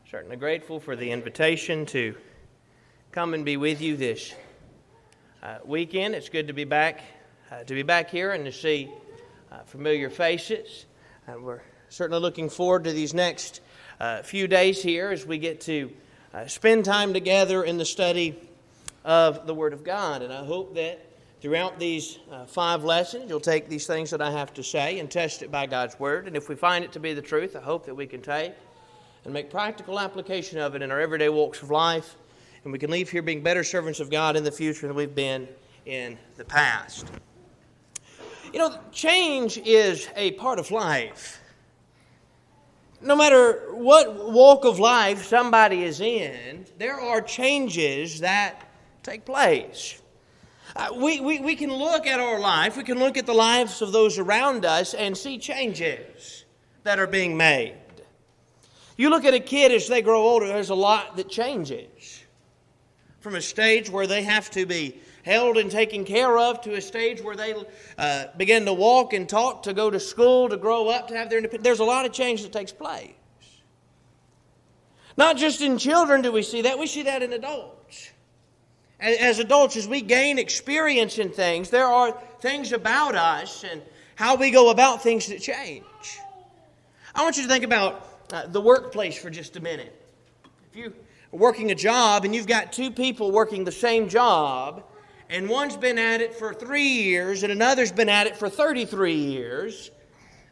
Certainly grateful for the invitation to come and be with you this weekend. It's good to be back here and to see familiar faces. We're certainly looking forward to these next few days here as we get to spend time together in the study of the Word of God. And I hope that throughout these 5 lessons, you'll take these things that I have to say and test it by God's Word. And if we find it to be the truth, I hope that we can take and make practical application of it in our everyday walks of life, and we can leave here being better servants of God in the future than we've been in the past. You know, change is a part of life. No matter what walk of life somebody is in, there are changes that take place. We can look at our life, we can look at the lives of those around us and see changes that are being made. You look at a kid as they grow older, there's a lot that changes. From a stage where they have to be held and taken care of to a stage where they begin to walk and talk, to go to school, to grow up, to have their independence. There's a lot of change that takes place. Not just in children do we see that, we see that in adults. As adults, as we gain experience in things, there are things about us and how we go about things that change. I want you to think about the workplace for just a minute. If you are working a job and you've got 2 people working the same job, and one's been at it for 3 years and another's been at it for 33 years,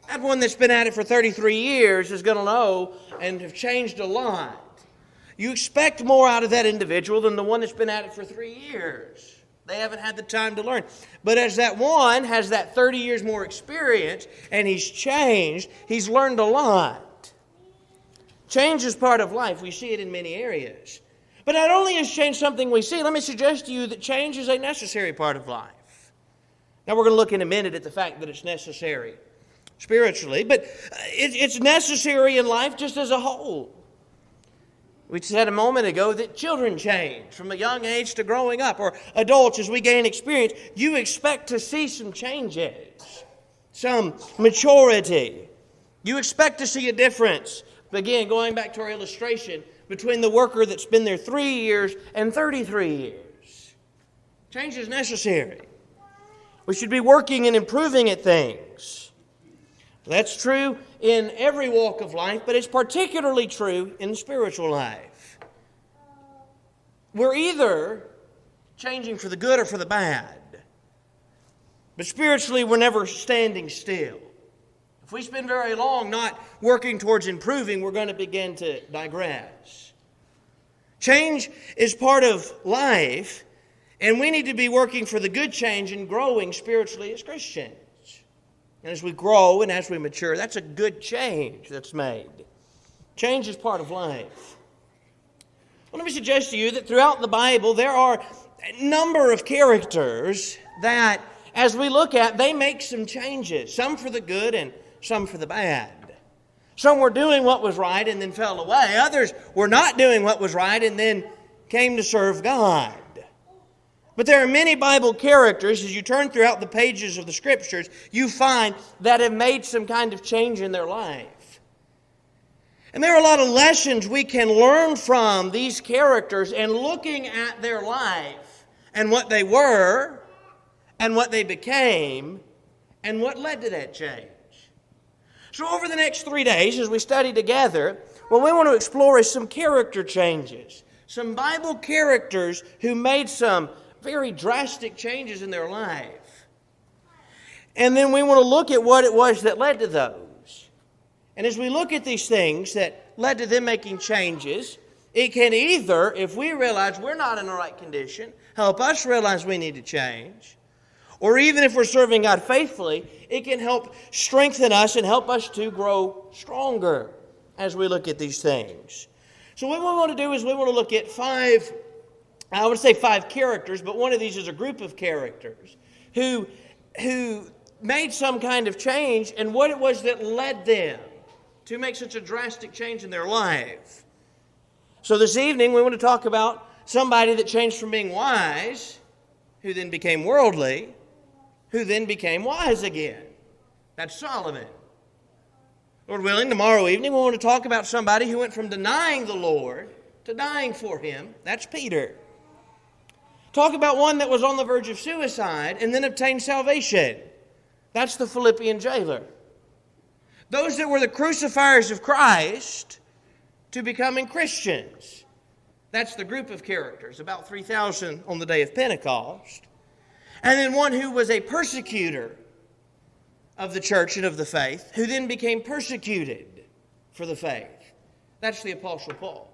that one that's been at it for 33 years is going to know and have changed a lot. You expect more out of that individual than the one that's been at it for 3 years. They haven't had the time to learn. But as that one has that 30 years more experience and he's changed, he's learned a lot. Change is part of life. We see it in many areas. But not only is change something we see, let me suggest to you that change is a necessary part of life. Now we're going to look in a minute at the fact that it's necessary spiritually, but it's necessary in life just as a whole. We said a moment ago that children change from a young age to growing up, or adults as we gain experience. You expect to see some changes, some maturity. You expect to see a difference. Again, going back to our illustration, between the worker that's been there 3 years and 33 years. Change is necessary. We should be working and improving at things. That's true in every walk of life, but it's particularly true in the spiritual life. We're either changing for the good or for the bad. But spiritually, we're never standing still. If we spend very long not working towards improving, we're going to begin to digress. Change is part of life, and we need to be working for the good change and growing spiritually as Christians. And as we grow and as we mature, that's a good change that's made. Change is part of life. Well, let me suggest to you that throughout the Bible, there are a number of characters that, as we look at, they make some changes, some for the good and some for the bad. Some were doing what was right and then fell away. Others were not doing what was right and then came to serve God. But there are many Bible characters, as you turn throughout the pages of the Scriptures, you find that have made some kind of change in their life. And there are a lot of lessons we can learn from these characters and looking at their life and what they were and what they became and what led to that change. So over the next 3 days, as we study together, what we want to explore is some character changes. Some Bible characters who made some very drastic changes in their life. And then we want to look at what it was that led to those. And as we look at these things that led to them making changes, it can either, if we realize we're not in the right condition, help us realize we need to change. Or even if we're serving God faithfully, it can help strengthen us and help us to grow stronger as we look at these things. So what we want to do is we want to look at 5 characters, but one of these is a group of characters who made some kind of change and what it was that led them to make such a drastic change in their life. So this evening we want to talk about somebody that changed from being wise, who then became worldly, who then became wise again. That's Solomon. Lord willing, tomorrow evening we want to talk about somebody who went from denying the Lord to dying for Him. That's Peter. Talk about one that was on the verge of suicide and then obtained salvation. That's the Philippian jailer. Those that were the crucifiers of Christ to becoming Christians. That's the group of characters, about 3,000 on the day of Pentecost. And then one who was a persecutor of the church and of the faith, who then became persecuted for the faith. That's the Apostle Paul.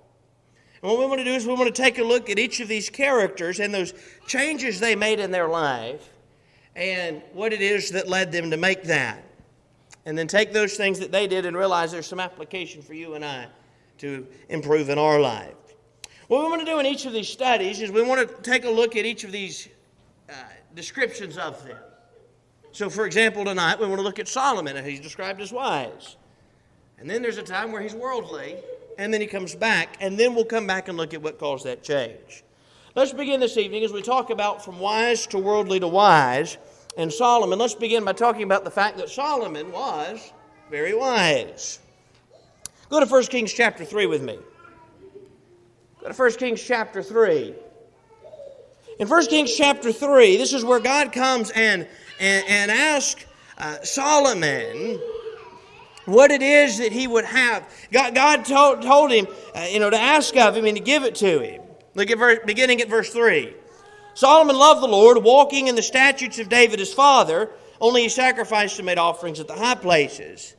And what we want to do is we want to take a look at each of these characters and those changes they made in their life and what it is that led them to make that. And then take those things that they did and realize there's some application for you and I to improve in our life. What we want to do in each of these studies is we want to take a look at each of these descriptions of them. So, for example, tonight we want to look at Solomon, and he's described as wise. And then there's a time where he's worldly, and then he comes back, and then we'll come back and look at what caused that change. Let's begin this evening as we talk about from wise to worldly to wise. And Solomon, let's begin by talking about the fact that Solomon was very wise. Go to 1 Kings chapter 3 with me. Go to 1 Kings chapter 3. In 1 Kings chapter 3, this is where God comes and asks Solomon what it is that he would have. God told him to ask of him and to give it to him. Look at beginning at verse 3. Solomon loved the Lord, walking in the statutes of David his father, only he sacrificed and made offerings at the high places.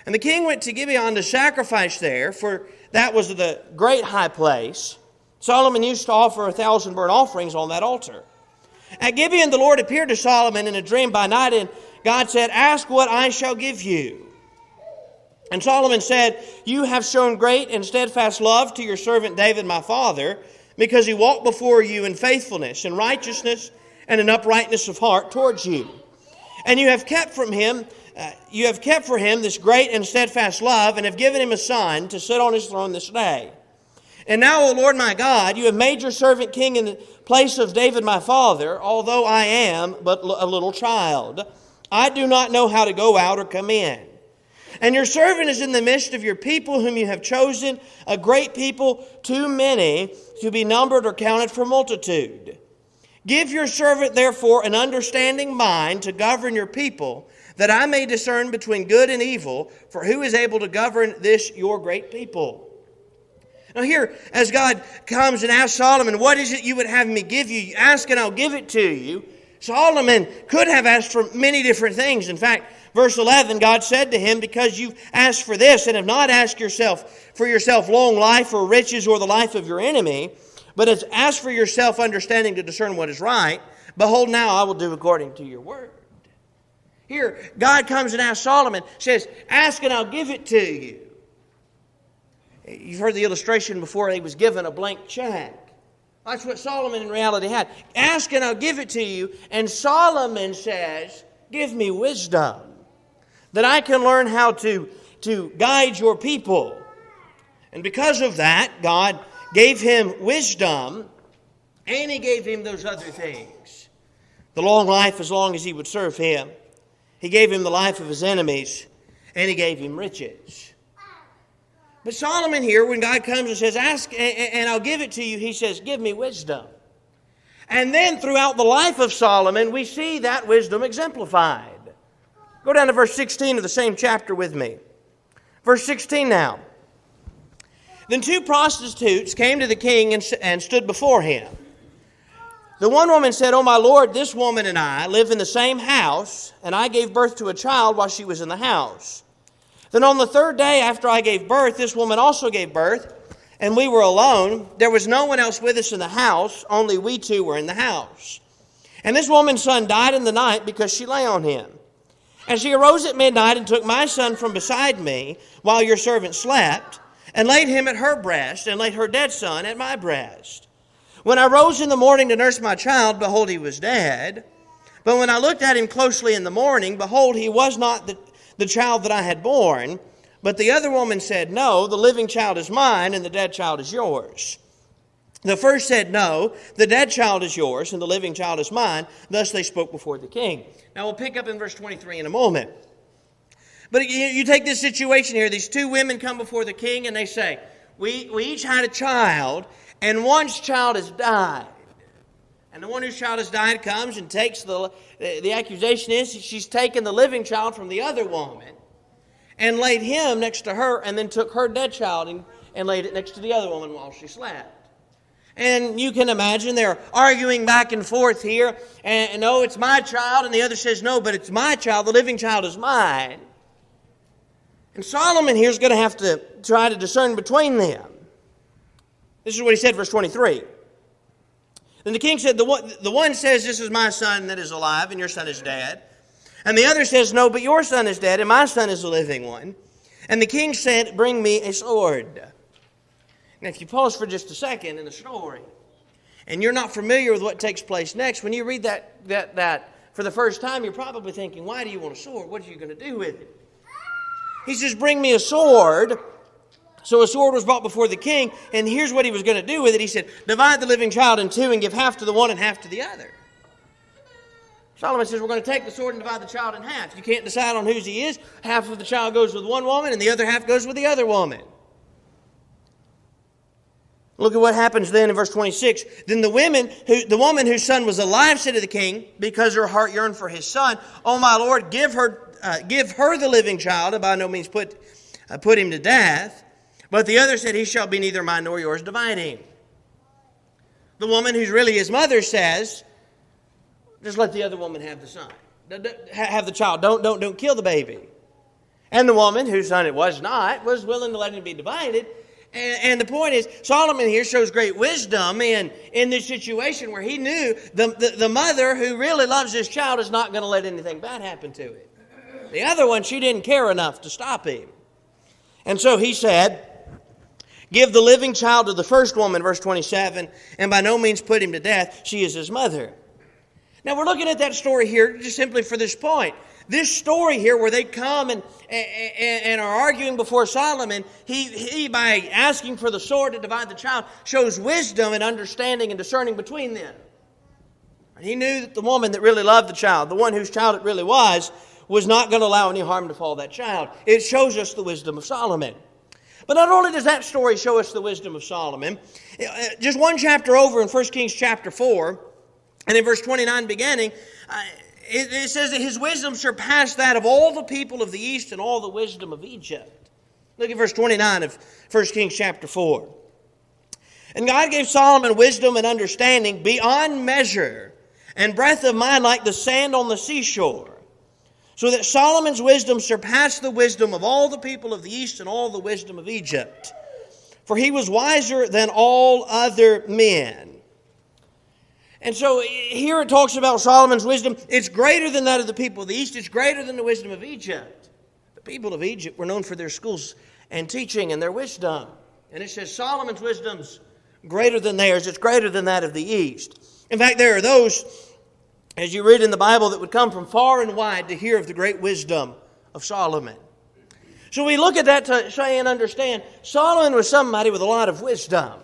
And the king went to Gibeon to sacrifice there, for that was the great high place. Solomon used to offer 1,000 burnt offerings on that altar. At Gibeon the Lord appeared to Solomon in a dream by night, and God said, "Ask what I shall give you." And Solomon said, "You have shown great and steadfast love to your servant David my father, because he walked before you in faithfulness and righteousness and in uprightness of heart towards you. And you have kept for him this great and steadfast love, and have given him a son to sit on his throne this day. And now, O Lord my God, you have made your servant king in the place of David my father, although I am but a little child. I do not know how to go out or come in. And your servant is in the midst of your people whom you have chosen, a great people, too many to be numbered or counted for multitude. Give your servant, therefore, an understanding mind to govern your people, that I may discern between good and evil, for who is able to govern this your great people?" Now here, as God comes and asks Solomon, "What is it you would have me give you? You ask and I'll give it to you." Solomon could have asked for many different things. In fact, verse 11, God said to him, "Because you've asked for this and have not asked for yourself long life or riches or the life of your enemy, but has asked for yourself understanding to discern what is right, behold, now I will do according to your word." Here, God comes and asks Solomon, says, "Ask and I'll give it to you." You've heard the illustration before, he was given a blank check. That's what Solomon in reality had. "Ask and I'll give it to you." And Solomon says, "Give me wisdom, that I can learn how to guide your people." And because of that, God gave him wisdom, and he gave him those other things. The long life as long as he would serve him. He gave him the life of his enemies, and he gave him riches. But Solomon here, when God comes and says, "Ask and I'll give it to you," he says, "Give me wisdom." And then throughout the life of Solomon, we see that wisdom exemplified. Go down to verse 16 of the same chapter with me. Verse 16 now. "Then two prostitutes came to the king and stood before him. The one woman said, 'O my lord, this woman and I live in the same house, and I gave birth to a child while she was in the house. Then on the third day after I gave birth, this woman also gave birth, and we were alone. There was no one else with us in the house, only we two were in the house. And this woman's son died in the night because she lay on him. And she arose at midnight and took my son from beside me while your servant slept, and laid him at her breast, and laid her dead son at my breast. When I rose in the morning to nurse my child, behold, he was dead. But when I looked at him closely in the morning, behold, he was not the child that I had born. But the other woman said, No, the living child is mine, and the dead child is yours. The first said, No, the dead child is yours, and the living child is mine. Thus they spoke before the king." Now we'll pick up in verse 23 in a moment. But you take this situation here. These two women come before the king and they say, we each had a child, and one's child has died. And the one whose child has died comes and takes the accusation is she's taken the living child from the other woman and laid him next to her, and then took her dead child and laid it next to the other woman while she slept. And you can imagine they're arguing back and forth here. And no, it's my child. And the other says, no, but it's my child. The living child is mine. And Solomon here is going to have to try to discern between them. This is what he said, verse 23. Then the king said, the one says, this is my son that is alive, and your son is dead. And the other says, no, but your son is dead, and my son is a living one. And the king said, bring me a sword. Now, if you pause for just a second in the story, and you're not familiar with what takes place next, when you read that for the first time, you're probably thinking, why do you want a sword? What are you going to do with it? He says, bring me a sword. So a sword was brought before the king, and here's what he was going to do with it. He said, divide the living child in two and give half to the one and half to the other. Solomon says, we're going to take the sword and divide the child in half. You can't decide on whose he is. Half of the child goes with one woman, and the other half goes with the other woman. Look at what happens then in verse 26. Then the woman whose son was alive said to the king, because her heart yearned for his son, O my lord, give her the living child, and by no means put him to death. But the other said, he shall be neither mine nor yours, divide him. The woman who's really his mother says, just let the other woman have the son. Have the child. Don't kill the baby. And the woman whose son it was not was willing to let him be divided. And the point is, Solomon here shows great wisdom in this situation where he knew the mother who really loves this child is not going to let anything bad happen to it. The other one, she didn't care enough to stop him. And so he said, give the living child to the first woman, verse 27, and by no means put him to death. She is his mother. Now we're looking at that story here just simply for this point. This story here where they come and are arguing before Solomon, he by asking for the sword to divide the child, shows wisdom and understanding and discerning between them. He knew that the woman that really loved the child, the one whose child it really was not going to allow any harm to fall that child. It shows us the wisdom of Solomon. But not only does that story show us the wisdom of Solomon, just one chapter over in 1 Kings chapter 4, and in verse 29 beginning, it says that his wisdom surpassed that of all the people of the east and all the wisdom of Egypt. Look at verse 29 of 1 Kings chapter 4. And God gave Solomon wisdom and understanding beyond measure, and breadth of mind like the sand on the seashore. So that Solomon's wisdom surpassed the wisdom of all the people of the east and all the wisdom of Egypt. For he was wiser than all other men. And so here it talks about Solomon's wisdom. It's greater than that of the people of the east. It's greater than the wisdom of Egypt. The people of Egypt were known for their schools and teaching and their wisdom. And it says Solomon's wisdom's greater than theirs. It's greater than that of the east. In fact, there are those, as you read in the Bible, that would come from far and wide to hear of the great wisdom of Solomon. So we look at that to say and understand Solomon was somebody with a lot of wisdom.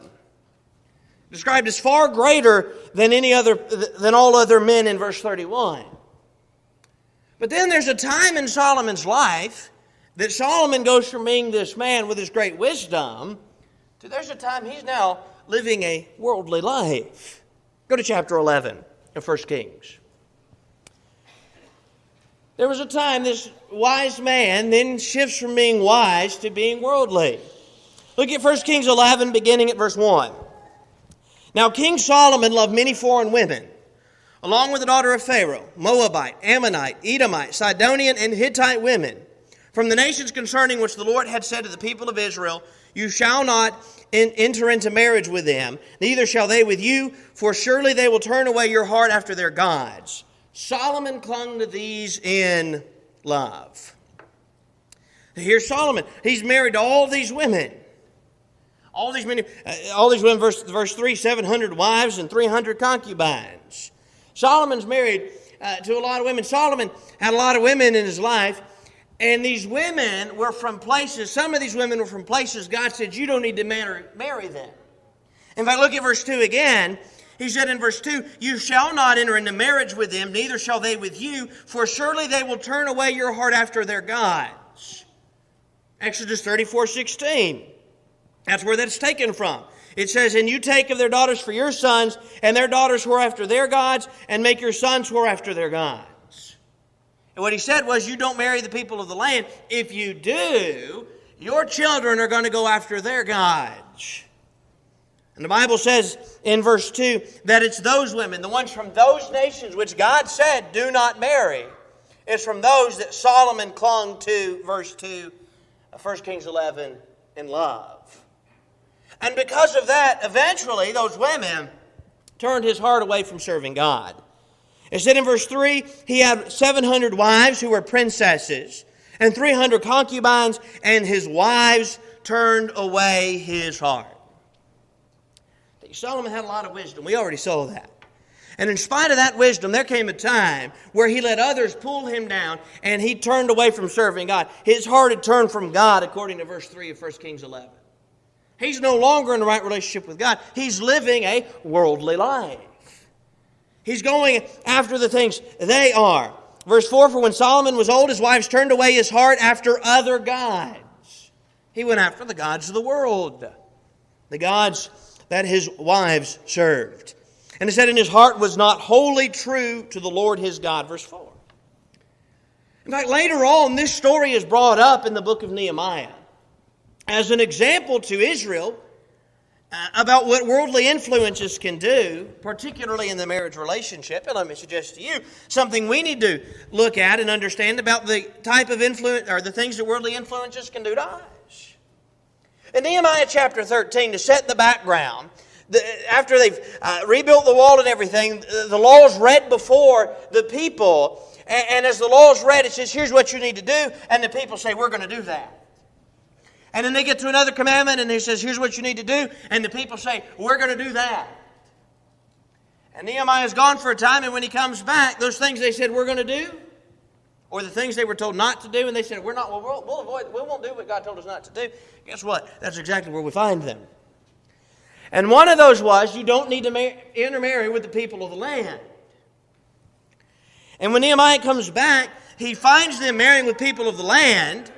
Described as far greater than all other men in verse 31. But then there's a time in Solomon's life that Solomon goes from being this man with his great wisdom to there's a time he's now living a worldly life. Go to chapter 11 of 1 Kings. There was a time this wise man then shifts from being wise to being worldly. Look at 1 Kings 11 beginning at verse 1. Now King Solomon loved many foreign women, along with the daughter of Pharaoh, Moabite, Ammonite, Edomite, Sidonian, and Hittite women, from the nations concerning which the Lord had said to the people of Israel, you shall not enter into marriage with them, neither shall they with you, for surely they will turn away your heart after their gods. Solomon clung to these in love. Here's Solomon. He's married to all these women. All these women, verse 3, 700 wives and 300 concubines. Solomon's married to a lot of women. Solomon had a lot of women in his life. And these women were from places, some of these women were from places God said, you don't need to marry them. In fact, look at verse 2 again. He said in verse 2, you shall not enter into marriage with them, neither shall they with you, for surely they will turn away your heart after their gods. Exodus 34:16. That's where that's taken from. It says, and you take of their daughters for your sons, and their daughters whore after their gods, and make your sons whore after their gods. And what he said was, you don't marry the people of the land. If you do, your children are going to go after their gods. And the Bible says in verse 2 that it's those women, the ones from those nations which God said do not marry. It's from those that Solomon clung to, verse 2 of 1 Kings 11, in love. And because of that, eventually those women turned his heart away from serving God. It said in verse 3, he had 700 wives who were princesses, and 300 concubines, and his wives turned away his heart. Solomon had a lot of wisdom. We already saw that. And in spite of that wisdom, there came a time where he let others pull him down, and he turned away from serving God. His heart had turned from God, according to verse 3 of 1 Kings 11. He's no longer in the right relationship with God. He's living a worldly life. He's going after the things they are. Verse 4, for when Solomon was old, his wives turned away his heart after other gods. He went after the gods of the world, the gods that his wives served. And it said, and his heart was not wholly true to the Lord his God. Verse 4. In fact, later on, this story is brought up in the book of Nehemiah as an example to Israel about what worldly influences can do, particularly in the marriage relationship. And let me suggest to you something we need to look at and understand about the type of influence, or the things that worldly influences can do to us. In Nehemiah chapter 13, to set the background, after they've rebuilt the wall and everything, the law is read before the people. And as the law is read, it says, here's what you need to do. And the people say, we're going to do that. And then they get to another commandment and it says, here's what you need to do. And the people say, we're going to do that. And Nehemiah's gone for a time, and when he comes back, those things they said we're going to do, or the things they were told not to do, and they said, we'll avoid, we won't do what God told us not to do. Guess what? That's exactly where we find them. And one of those was, you don't need to intermarry with the people of the land. And when Nehemiah comes back, he finds them marrying with people of the land,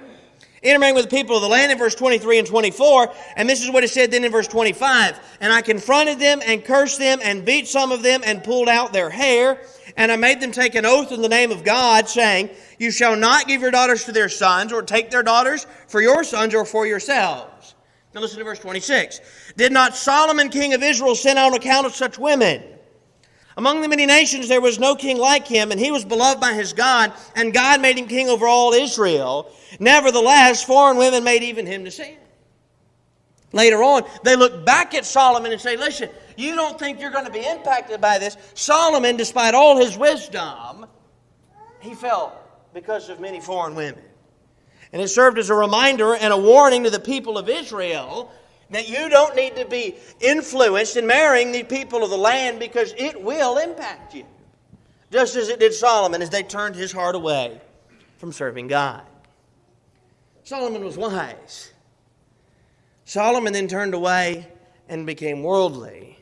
intermarrying with the people of the land in verse 23 and 24. And this is what it said then in verse 25. And I confronted them and cursed them and beat some of them and pulled out their hair. And I made them take an oath in the name of God, saying, you shall not give your daughters to their sons, or take their daughters for your sons or for yourselves. Now listen to verse 26. Did not Solomon, king of Israel, sin on account of such women? Among the many nations there was no king like him, and he was beloved by his God, and God made him king over all Israel. Nevertheless, foreign women made even him to sin. Later on, they look back at Solomon and say, listen, you don't think you're going to be impacted by this. Solomon, despite all his wisdom, he fell because of many foreign women. And it served as a reminder and a warning to the people of Israel that you don't need to be influenced in marrying the people of the land, because it will impact you. Just as it did Solomon as they turned his heart away from serving God. Solomon was wise. Solomon then turned away and became worldly.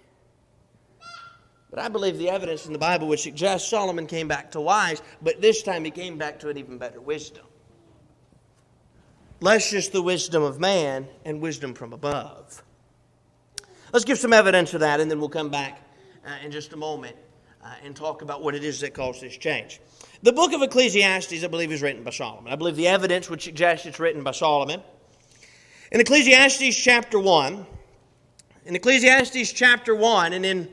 But I believe the evidence in the Bible would suggest Solomon came back to wise, but this time he came back to an even better wisdom. Less just the wisdom of man and wisdom from above. Let's give some evidence of that, and then we'll come back in just a moment and talk about what it is that caused this change. The book of Ecclesiastes, I believe, is written by Solomon. I believe the evidence would suggest it's written by Solomon. In Ecclesiastes chapter 1, and in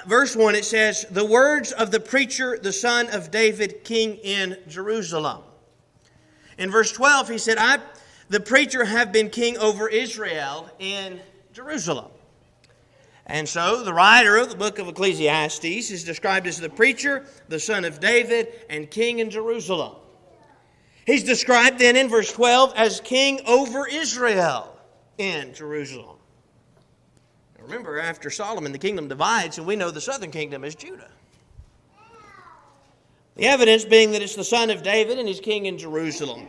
verse 1 it says, the words of the preacher, the son of David, king in Jerusalem. In verse 12 he said, the preacher have been king over Israel in Jerusalem. And so the writer of the book of Ecclesiastes is described as the preacher, the son of David, and king in Jerusalem. He's described then in verse 12 as king over Israel in Jerusalem. Now remember, after Solomon, the kingdom divides, and we know the southern kingdom is Judah. The evidence being that it's the son of David and he's king in Jerusalem.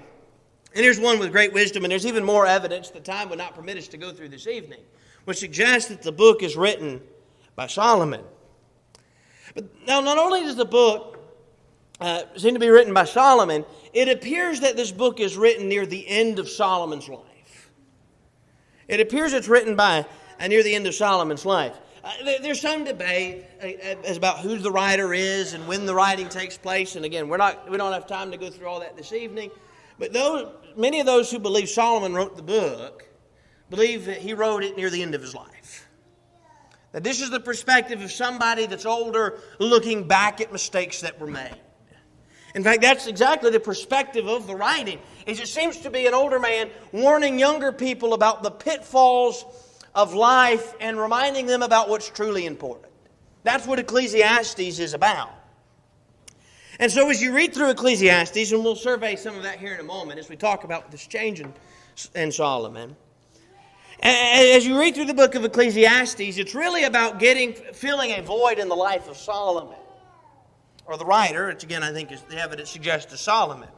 And here's one with great wisdom, and there's even more evidence that time would not permit us to go through this evening, which suggests that the book is written by Solomon. But now, not only does the book seem to be written by Solomon, it appears that this book is written near the end of Solomon's life. It appears it's written by near the end of Solomon's life. There's some debate as about who the writer is and when the writing takes place. And again, we don't have time to go through all that this evening. But many of those who believe Solomon wrote the book believe that he wrote it near the end of his life. That this is the perspective of somebody that's older looking back at mistakes that were made. In fact, that's exactly the perspective of the writing. It seems to be an older man warning younger people about the pitfalls of life and reminding them about what's truly important. That's what Ecclesiastes is about. And so as you read through Ecclesiastes, and we'll survey some of that here in a moment as we talk about this change in Solomon. As you read through the book of Ecclesiastes, it's really about filling a void in the life of Solomon. Or the writer, which again I think is the evidence suggests is Solomon.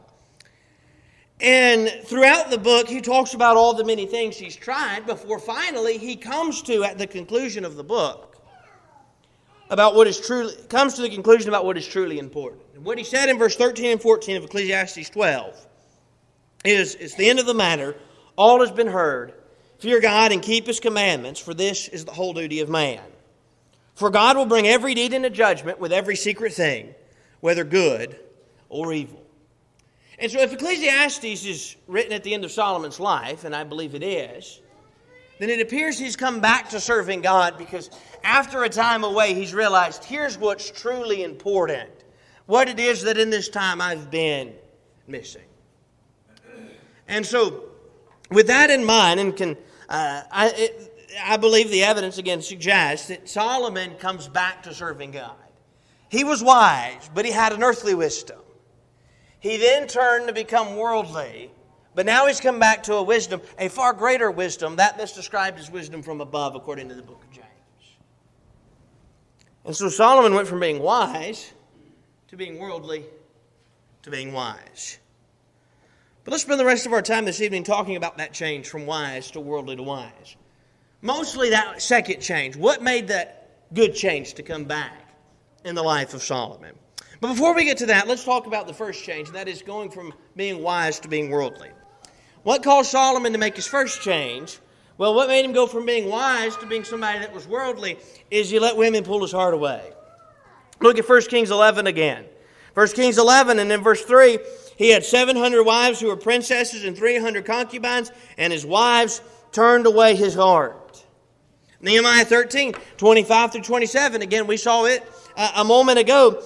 And throughout the book, he talks about all the many things he's tried before finally he comes to, at the conclusion of the book, comes to the conclusion about what is truly important. And what he said in verse 13 and 14 of Ecclesiastes 12 is, it's the end of the matter, all has been heard. Fear God and keep His commandments, for this is the whole duty of man. For God will bring every deed into judgment with every secret thing, whether good or evil. And so if Ecclesiastes is written at the end of Solomon's life, and I believe it is, then it appears he's come back to serving God because after a time away he's realized here's what's truly important. What it is that in this time I've been missing. And so with that in mind, and I believe the evidence again suggests that Solomon comes back to serving God. He was wise, but he had an earthly wisdom. He then turned to become worldly, but now he's come back to a wisdom, a far greater wisdom, that's described as wisdom from above, according to the book of James. And so Solomon went from being wise to being worldly to being wise. But let's spend the rest of our time this evening talking about that change from wise to worldly to wise. Mostly that second change. What made that good change to come back in the life of Solomon? But before we get to that, let's talk about the first change, and that is going from being wise to being worldly. What caused Solomon to make his first change? Well, what made him go from being wise to being somebody that was worldly is he let women pull his heart away. Look at 1 Kings 11 again. 1 Kings 11 and in verse 3, he had 700 wives who were princesses and 300 concubines, and his wives turned away his heart. Nehemiah 13, 25 through 27, again, we saw it a moment ago.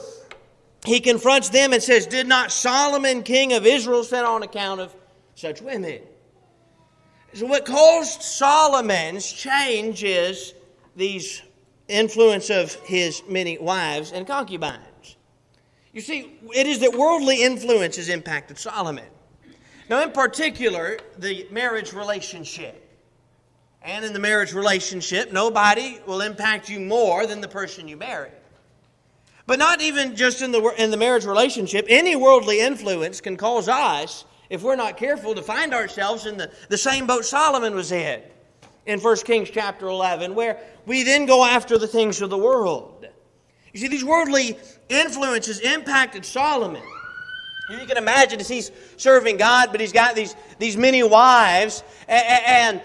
He confronts them and says, did not Solomon, king of Israel, sin on account of such women? So what caused Solomon's change is these influence of his many wives and concubines. You see, it is that worldly influence has impacted Solomon. Now, in particular, the marriage relationship. And in the marriage relationship, nobody will impact you more than the person you marry. But not even just in the marriage relationship. Any worldly influence can cause us, if we're not careful, to find ourselves in the same boat Solomon was in 1 Kings chapter 11, where we then go after the things of the world. You see, these worldly influences impacted Solomon. You can imagine as he's serving God, but he's got these many wives, and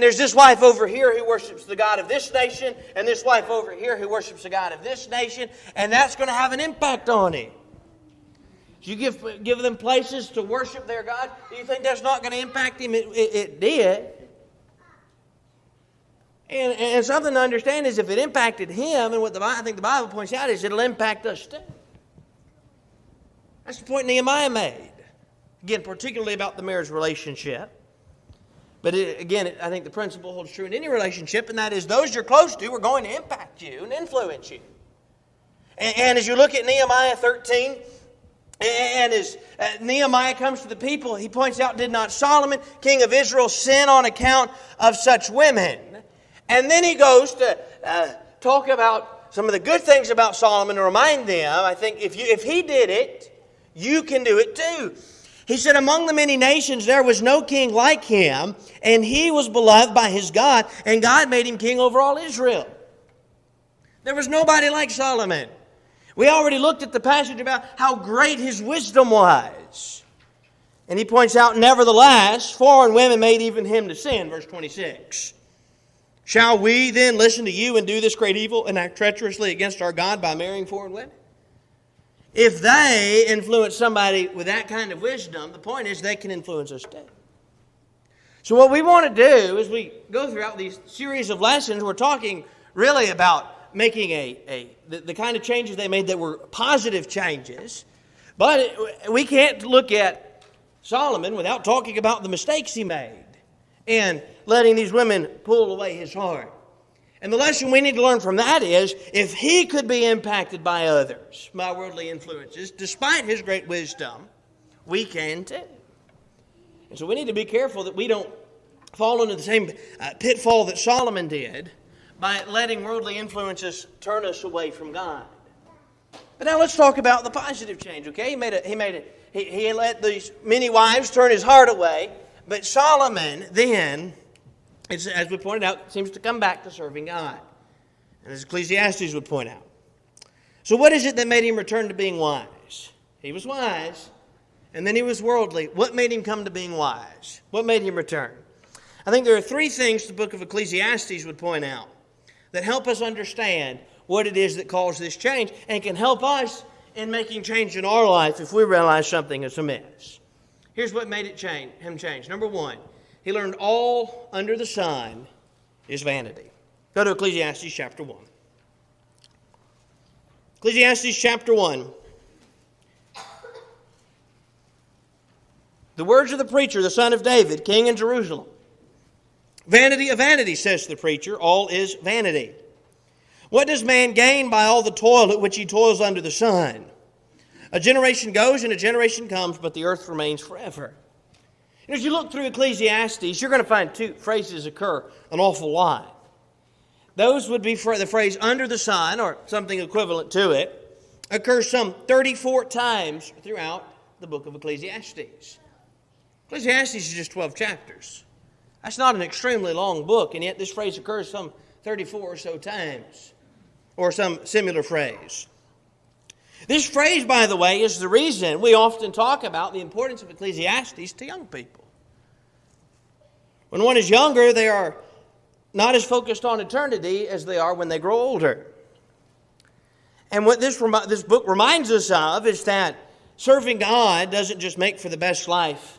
there's this wife over here who worships the God of this nation, and this wife over here who worships the God of this nation, and that's going to have an impact on him. You give them places to worship their God. Do you think that's not going to impact him? It did. And something to understand is if it impacted him, and what I think the Bible points out is it'll impact us too. That's the point Nehemiah made. Again, particularly about the marriage relationship. But I think the principle holds true in any relationship, and that is those you're close to are going to impact you and influence you. And as you look at Nehemiah 13, and as Nehemiah comes to the people, he points out, did not Solomon, king of Israel, sin on account of such women? And then he goes to talk about some of the good things about Solomon and remind them, I think, if he did it, you can do it too. He said, among the many nations there was no king like him, and he was beloved by his God, and God made him king over all Israel. There was nobody like Solomon. We already looked at the passage about how great his wisdom was. And he points out, nevertheless, foreign women made even him to sin, verse 26. Shall we then listen to you and do this great evil and act treacherously against our God by marrying foreign women? If they influence somebody with that kind of wisdom, the point is they can influence us too. So what we want to do as we go throughout these series of lessons, we're talking really about making the kind of changes they made that were positive changes. But we can't look at Solomon without talking about the mistakes he made and letting these women pull away his heart. And the lesson we need to learn from that is, if he could be impacted by others, by worldly influences, despite his great wisdom, we can too. And so we need to be careful that we don't fall into the same pitfall that Solomon did by letting worldly influences turn us away from God. But now let's talk about the positive change, okay? He let these many wives turn his heart away, but Solomon then, as we pointed out, seems to come back to serving God. And as Ecclesiastes would point out. So what is it that made him return to being wise? He was wise, and then he was worldly. What made him come to being wise? What made him return? I think there are three things the book of Ecclesiastes would point out that help us understand what it is that caused this change and can help us in making change in our life if we realize something is amiss. Here's what made him change. Number one, he learned all under the sun is vanity. Go to Ecclesiastes chapter 1. Ecclesiastes chapter 1. The words of the preacher, the son of David, king in Jerusalem. Vanity of vanity, says the preacher, all is vanity. What does man gain by all the toil at which he toils under the sun? A generation goes and a generation comes, but the earth remains forever. And as you look through Ecclesiastes, you're going to find two phrases occur an awful lot. Those would be for the phrase under the sun, or something equivalent to it, occurs some 34 times throughout the book of Ecclesiastes. Ecclesiastes is just 12 chapters. That's not an extremely long book, and yet this phrase occurs some 34 or so times, or some similar phrase. This phrase, by the way, is the reason we often talk about the importance of Ecclesiastes to young people. When one is younger, they are not as focused on eternity as they are when they grow older. And what this book reminds us of is that serving God doesn't just make for the best life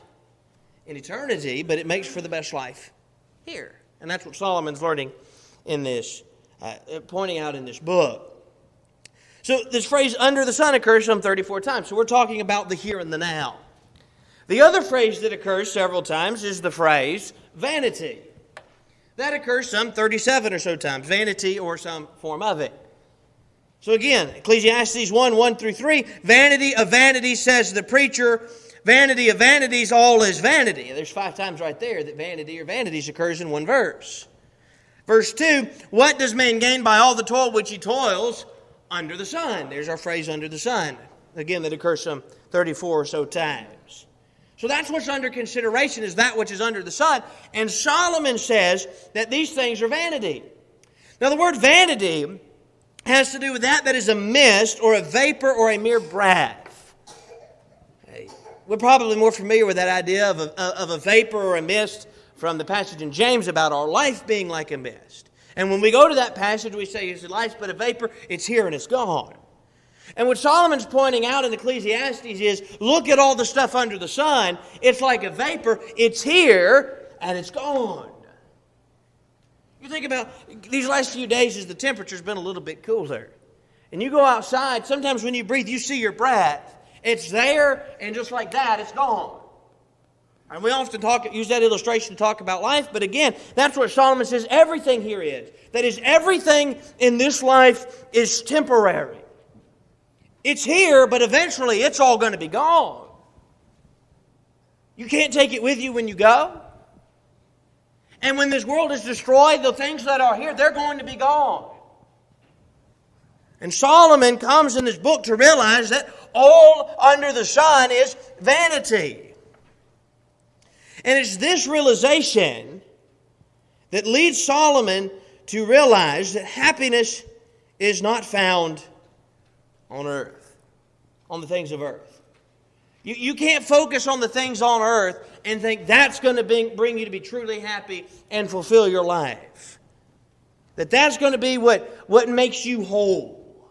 in eternity, but it makes for the best life here. And that's what Solomon's learning in this, pointing out in this book. So this phrase, under the sun, occurs some 34 times. So we're talking about the here and the now. The other phrase that occurs several times is the phrase, vanity. That occurs some 37 or so times, vanity or some form of it. So again, Ecclesiastes 1 through 3, vanity of vanities, says the preacher, vanity of vanities, all is vanity. There's 5 times right there that vanity or vanities occurs in one verse. Verse 2, what does man gain by all the toil which he toils under the sun? There's our phrase, under the sun. Again, that occurs some 34 or so times. So that's what's under consideration, is that which is under the sun. And Solomon says that these things are vanity. Now the word vanity has to do with that is a mist or a vapor or a mere breath. We're probably more familiar with that idea of a vapor or a mist from the passage in James about our life being like a mist. And when we go to that passage, we say it's life but a vapor, it's here and it's gone. And what Solomon's pointing out in Ecclesiastes is, look at all the stuff under the sun. It's like a vapor. It's here and it's gone. You think about these last few days as the temperature's been a little bit cooler. And you go outside, sometimes when you breathe, you see your breath. It's there, and just like that, it's gone. And we often use that illustration to talk about life, but again, that's what Solomon says everything here is. That is, everything in this life is temporary. It's here, but eventually it's all going to be gone. You can't take it with you when you go. And when this world is destroyed, the things that are here, they're going to be gone. And Solomon comes in this book to realize that all under the sun is vanity. And it's this realization that leads Solomon to realize that happiness is not found on earth, on the things of earth. You can't focus on the things on earth and think that's going to bring you to be truly happy and fulfill your life. That's going to be what makes you whole.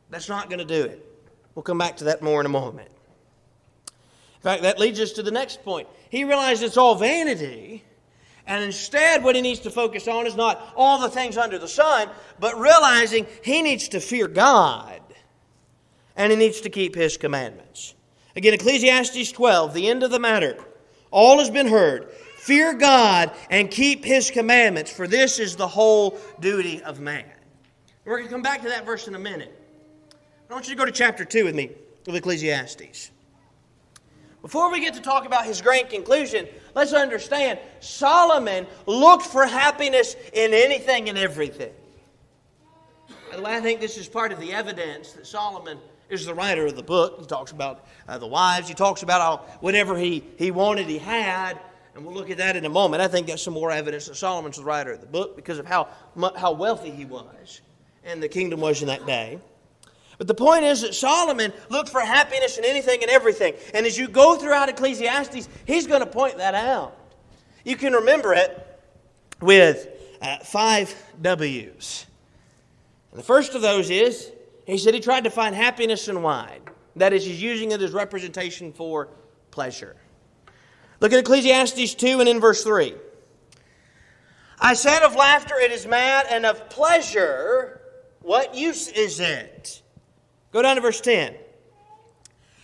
That's not going to do it. We'll come back to that more in a moment. In fact, that leads us to the next point. He realized it's all vanity, and instead what he needs to focus on is not all the things under the sun, but realizing he needs to fear God, and he needs to keep His commandments. Again, Ecclesiastes 12, the end of the matter. All has been heard. Fear God and keep His commandments, for this is the whole duty of man. We're going to come back to that verse in a minute. I want you to go to chapter 2 with me of Ecclesiastes. Before we get to talk about his grand conclusion, let's understand Solomon looked for happiness in anything and everything. And I think this is part of the evidence that Solomon is the writer of the book. He talks about the wives. He talks about how whatever he wanted, he had. And we'll look at that in a moment. I think that's some more evidence that Solomon's the writer of the book because of how wealthy he was and the kingdom was in that day. But the point is that Solomon looked for happiness in anything and everything. And as you go throughout Ecclesiastes, he's going to point that out. You can remember it with 5 W's. And the first of those is, he said he tried to find happiness in wine. That is, he's using it as representation for pleasure. Look at Ecclesiastes 2 and in verse 3. I said of laughter it is mad, and of pleasure what use is it? Go down to verse 10.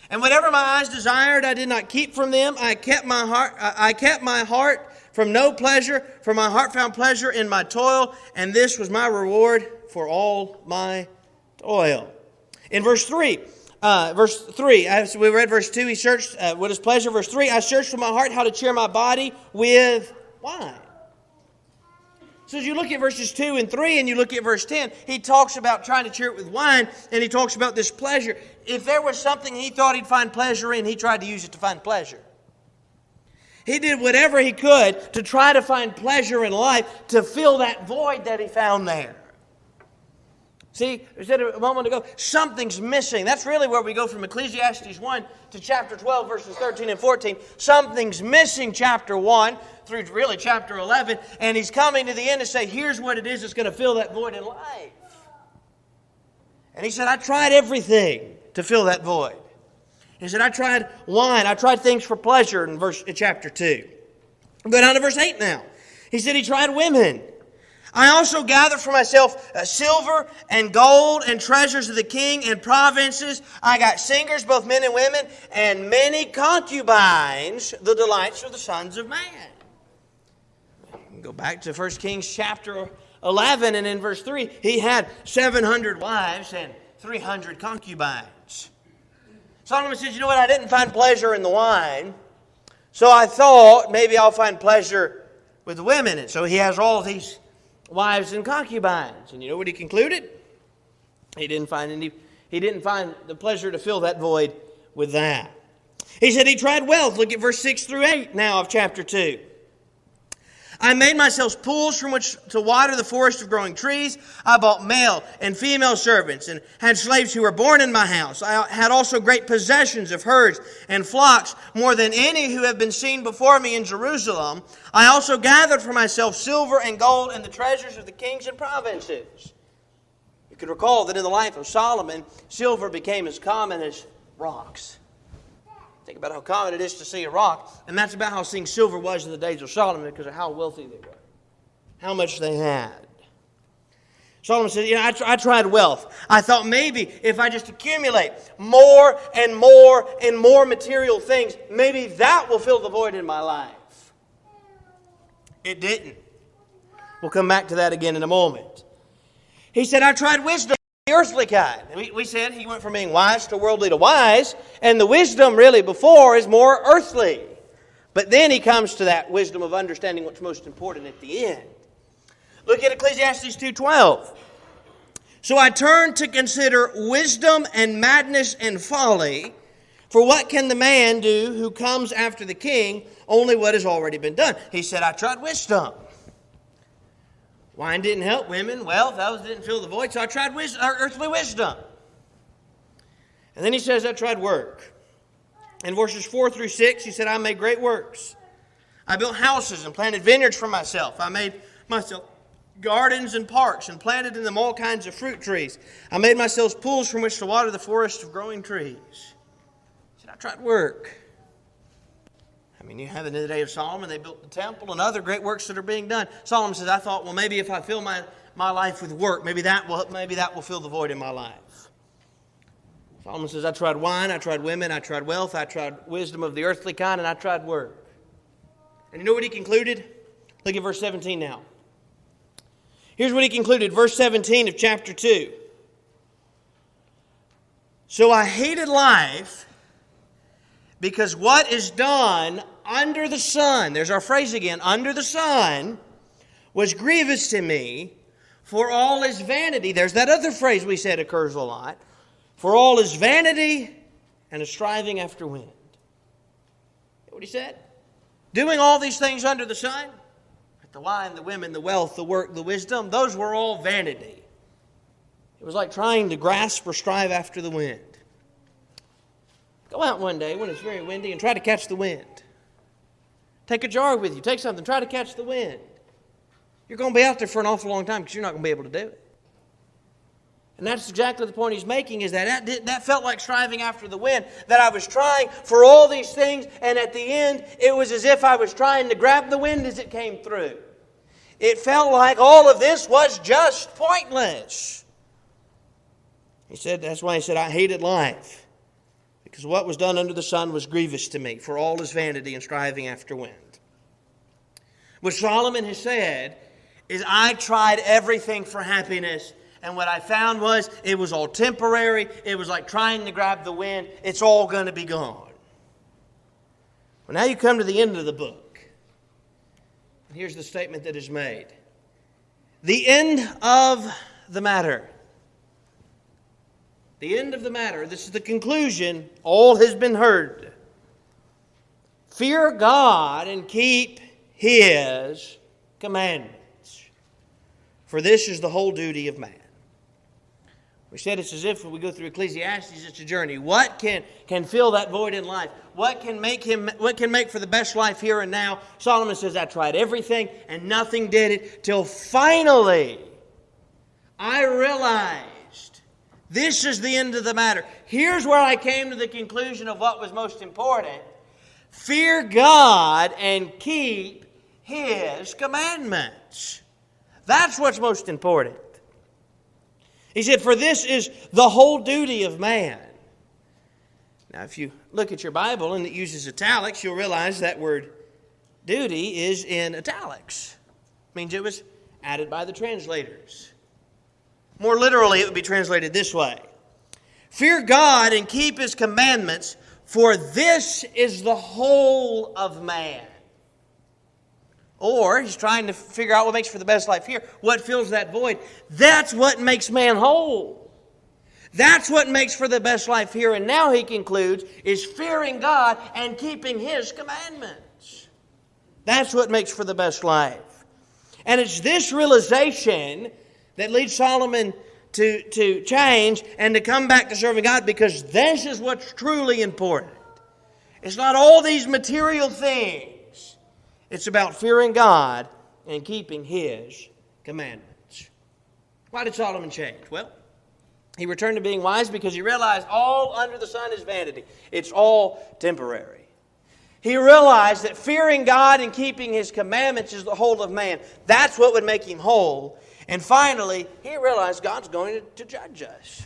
And whatever my eyes desired, I did not keep from them. I kept my heart from no pleasure, for my heart found pleasure in my toil, and this was my reward for all my toil. In verse 3, we read verse 2, he searched what is pleasure. Verse 3, I searched for my heart how to cheer my body with wine. So as you look at verses 2 and 3 and you look at verse 10, he talks about trying to cheer it with wine, and he talks about this pleasure. If there was something he thought he'd find pleasure in, he tried to use it to find pleasure. He did whatever he could to try to find pleasure in life to fill that void that he found there. See, I said a moment ago, something's missing. That's really where we go from Ecclesiastes 1 to chapter 12, verses 13 and 14. Something's missing chapter 1 through really chapter 11. And he's coming to the end and say, here's what it is that's going to fill that void in life. And he said, I tried everything to fill that void. He said, I tried wine. I tried things for pleasure in chapter 2. Go down to verse 8 now. He said he tried women. I also gathered for myself silver and gold and treasures of the king and provinces. I got singers, both men and women, and many concubines, the delights of the sons of man. Go back to 1 Kings chapter 11, and in verse 3, he had 700 wives and 300 concubines. Solomon says, you know what, I didn't find pleasure in the wine, so I thought maybe I'll find pleasure with the women. And so he has all these wives and concubines. And you know what he concluded? He didn't find the pleasure to fill that void with that. He said he tried wealth. Look at verse 6 through 8 now of chapter 2. I made myself pools from which to water the forest of growing trees. I bought male and female servants and had slaves who were born in my house. I had also great possessions of herds and flocks, more than any who have been seen before me in Jerusalem. I also gathered for myself silver and gold and the treasures of the kings and provinces. You can recall that in the life of Solomon, silver became as common as rocks. Think about how common it is to see a rock. And that's about how seeing silver was in the days of Solomon because of how wealthy they were. How much they had. Solomon said, I tried wealth. I thought maybe if I just accumulate more and more and more material things, maybe that will fill the void in my life. It didn't. We'll come back to that again in a moment. He said, I tried wisdom. The earthly kind. We said he went from being wise to worldly to wise, and the wisdom really before is more earthly. But then he comes to that wisdom of understanding what's most important at the end. Look at Ecclesiastes 2:12. So I turned to consider wisdom and madness and folly, for what can the man do who comes after the king? Only what has already been done. He said, I tried wisdom. Wine didn't help women. Wealth, those didn't fill the void. So I tried earthly wisdom. And then he says, I tried work. In verses 4 through 6, he said, I made great works. I built houses and planted vineyards for myself. I made myself gardens and parks and planted in them all kinds of fruit trees. I made myself pools from which to water the forest of growing trees. He said, I tried work. I mean, you have in the day of Solomon, they built the temple and other great works that are being done. Solomon says, I thought, well, maybe if I fill my life with work, maybe that will fill the void in my life. Solomon says, I tried wine, I tried women, I tried wealth, I tried wisdom of the earthly kind, and I tried work. And you know what he concluded? Look at verse 17 now. Here's what he concluded, verse 17 of chapter 2. So I hated life because what is done under the sun, there's our phrase again, under the sun, was grievous to me, for all is vanity. There's that other phrase we said occurs a lot. For all is vanity and a striving after wind. You know what he said? Doing all these things under the sun, the wine, the women, the wealth, the work, the wisdom, those were all vanity. It was like trying to grasp or strive after the wind. Go out one day when it's very windy and try to catch the wind. Take a jar with you. Take something. Try to catch the wind. You're going to be out there for an awful long time because you're not going to be able to do it. And that's exactly the point he's making, is that felt like striving after the wind, that I was trying for all these things, and at the end, it was as if I was trying to grab the wind as it came through. It felt like all of this was just pointless. He said, that's why he said, I hated life, because what was done under the sun was grievous to me, for all is vanity and striving after wind. What Solomon has said is, I tried everything for happiness, and what I found was it was all temporary. It was like trying to grab the wind. It's all going to be gone. Well, now you come to the end of the book. And here's the statement that is made. The end of the matter. The end of the matter. This is the conclusion. All has been heard. Fear God and keep His commandments. For this is the whole duty of man. We said it's as if when we go through Ecclesiastes, it's a journey. What can fill that void in life? What can make for the best life here and now? Solomon says, I tried everything and nothing did it, till finally I realized this is the end of the matter. Here's where I came to the conclusion of what was most important. Fear God and keep His commandments. That's what's most important. He said, for this is the whole duty of man. Now, if you look at your Bible and it uses italics, you'll realize that word duty is in italics. It means it was added by the translators. More literally, it would be translated this way. Fear God and keep His commandments, for this is the whole of man. Or he's trying to figure out what makes for the best life here. What fills that void? That's what makes man whole. That's what makes for the best life here and now, he concludes, is fearing God and keeping His commandments. That's what makes for the best life. And it's this realization that leads Solomon to change and to come back to serving God, because this is what's truly important. It's not all these material things. It's about fearing God and keeping His commandments. Why did Solomon change? Well, he returned to being wise because he realized all under the sun is vanity. It's all temporary. He realized that fearing God and keeping His commandments is the whole of man. That's what would make him whole. And finally, he realized God's going to judge us.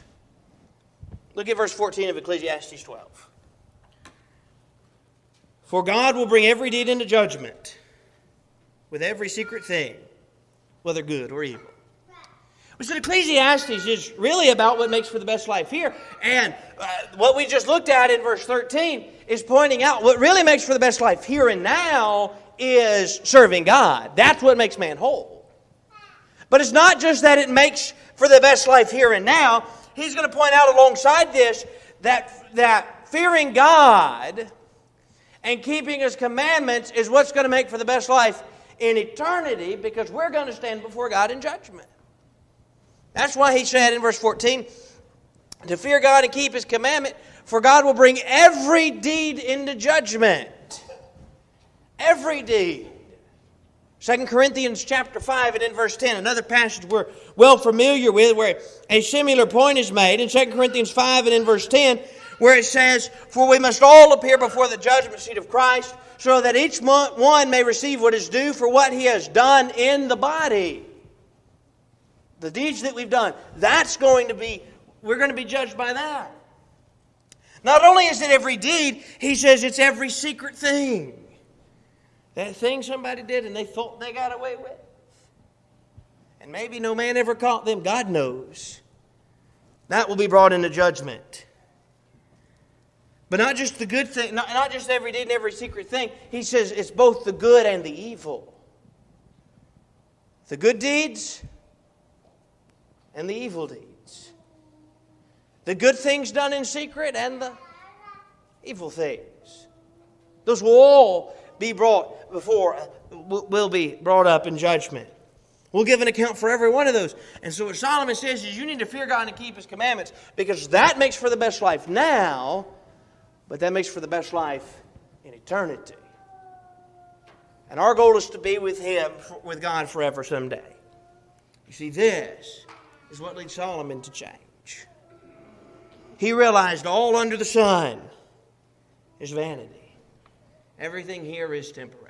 Look at verse 14 of Ecclesiastes 12. For God will bring every deed into judgment with every secret thing, whether good or evil. So Ecclesiastes is really about what makes for the best life here. And what we just looked at in verse 13 is pointing out what really makes for the best life here and now is serving God. That's what makes man whole. But it's not just that it makes for the best life here and now. He's going to point out alongside this that fearing God and keeping His commandments is what's going to make for the best life in eternity, because we're going to stand before God in judgment. That's why he said in verse 14, to fear God and keep His commandment, for God will bring every deed into judgment. Every deed. 2 Corinthians chapter 5 and in verse 10, another passage we're well familiar with, where a similar point is made in 2 Corinthians 5 and in verse 10, where it says, "For we must all appear before the judgment seat of Christ, so that each one may receive what is due for what he has done in the body." The deeds that we've done, we're going to be judged by that. Not only is it every deed, he says it's every secret thing. That thing somebody did and they thought they got away with. And maybe no man ever caught them. God knows. That will be brought into judgment. But not just the good thing, not just every deed and every secret thing. He says it's both the good and the evil. The good deeds and the evil deeds. The good things done in secret and the evil things. Those will all be will be brought up in judgment. We'll give an account for every one of those. And so what Solomon says is you need to fear God and keep His commandments, because that makes for the best life now, but that makes for the best life in eternity. And our goal is to be with Him, with God forever someday. You see, this is what leads Solomon to change. He realized all under the sun is vanity. Everything here is temporary.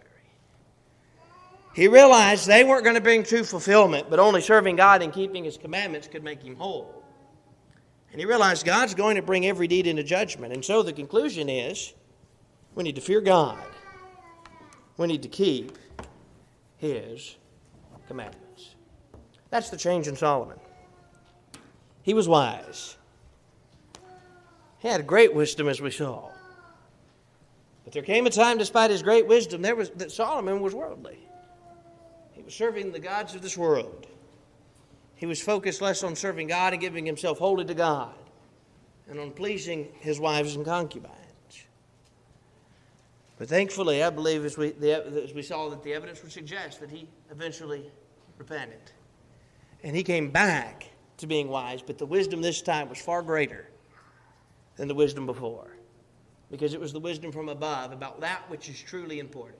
He realized they weren't going to bring true fulfillment, but only serving God and keeping His commandments could make him whole. And he realized God's going to bring every deed into judgment. And so the conclusion is, we need to fear God. We need to keep His commandments. That's the change in Solomon. He was wise. He had great wisdom, as we saw. But there came a time, despite his great wisdom, that Solomon was worldly. He was serving the gods of this world. He was focused less on serving God and giving himself wholly to God, and on pleasing his wives and concubines. But thankfully, I believe, as we saw, that the evidence would suggest that he eventually repented. And he came back to being wise, but the wisdom this time was far greater than the wisdom before. Because it was the wisdom from above about that which is truly important.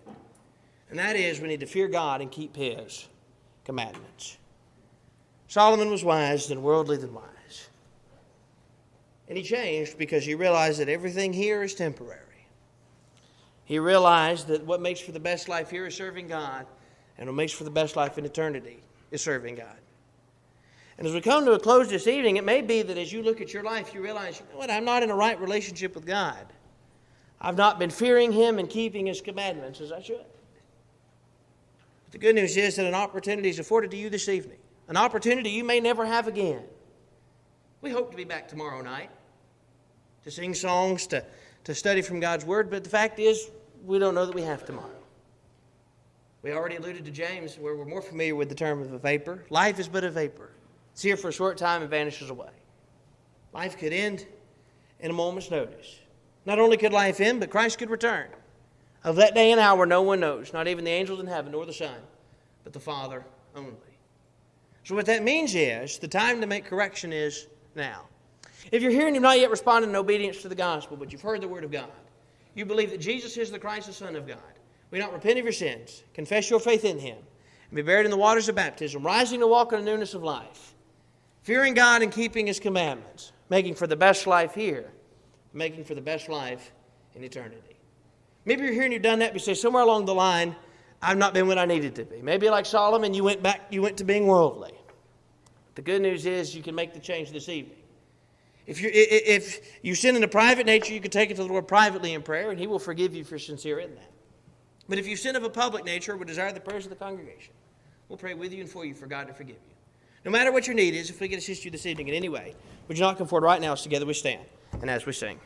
And that is, we need to fear God and keep His commandments. Solomon was wise and worldly than wise. And he changed because he realized that everything here is temporary. He realized that what makes for the best life here is serving God, and what makes for the best life in eternity is serving God. And as we come to a close this evening, it may be that as you look at your life, you realize, you know what, I'm not in a right relationship with God. I've not been fearing Him and keeping His commandments as I should. But the good news is that an opportunity is afforded to you this evening. An opportunity you may never have again. We hope to be back tomorrow night to sing songs, to study from God's Word, but the fact is, we don't know that we have tomorrow. We already alluded to James, where we're more familiar with the term of a vapor. Life is but a vapor. It's here for a short time and vanishes away. Life could end in a moment's notice. Not only could life end, but Christ could return. Of that day and hour, no one knows, not even the angels in heaven nor the Son, but the Father only. So what that means is, the time to make correction is now. If you're here and you've not yet responded in obedience to the gospel, but you've heard the word of God, you believe that Jesus is the Christ, the Son of God, will you not repent of your sins, confess your faith in Him, and be buried in the waters of baptism, rising to walk in the newness of life, fearing God and keeping His commandments, making for the best life here, making for the best life in eternity. Maybe you're here and you've done that, but you say somewhere along the line, I've not been what I needed to be. Maybe like Solomon, you went to being worldly. The good news is you can make the change this evening. If you sin in a private nature, you can take it to the Lord privately in prayer, and He will forgive you if you're sincere in that. But if you sin of a public nature, would desire the prayers of the congregation, we'll pray with you and for you for God to forgive you. No matter what your need is, if we can assist you this evening in any way, would you not come forward right now as together we stand and as we sing?